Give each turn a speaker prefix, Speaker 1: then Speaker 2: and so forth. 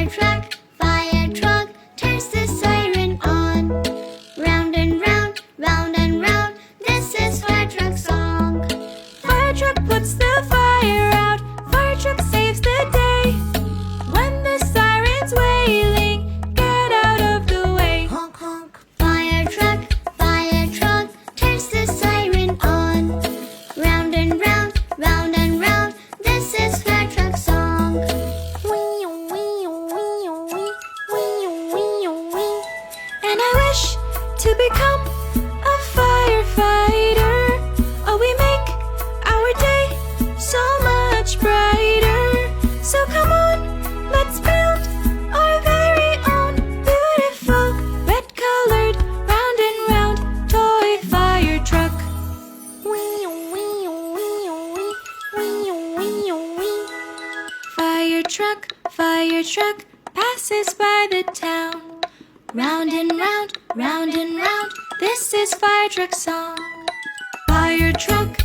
Speaker 1: fire truck, turns the siren on. Round and round, round and round, this is fire truck song.
Speaker 2: Fire truck puts the fire out, fire truck saves the day. When the siren's wailing, get out of the way.
Speaker 1: Honk honk. Fire truck, turns the siren on. Round and round, round and round, this is fire truck song.
Speaker 2: Wee wee wee wee wee wee wee. And I wish to become a firefighter. Oh, we make our day so much brighter. So come on, let's build our very own beautiful red-colored round and round toy fire truck. Wee wee wee wee wee wee wee. Fire truck passes by the town. Round and round, round and round, this is fire truck song. Fire truck,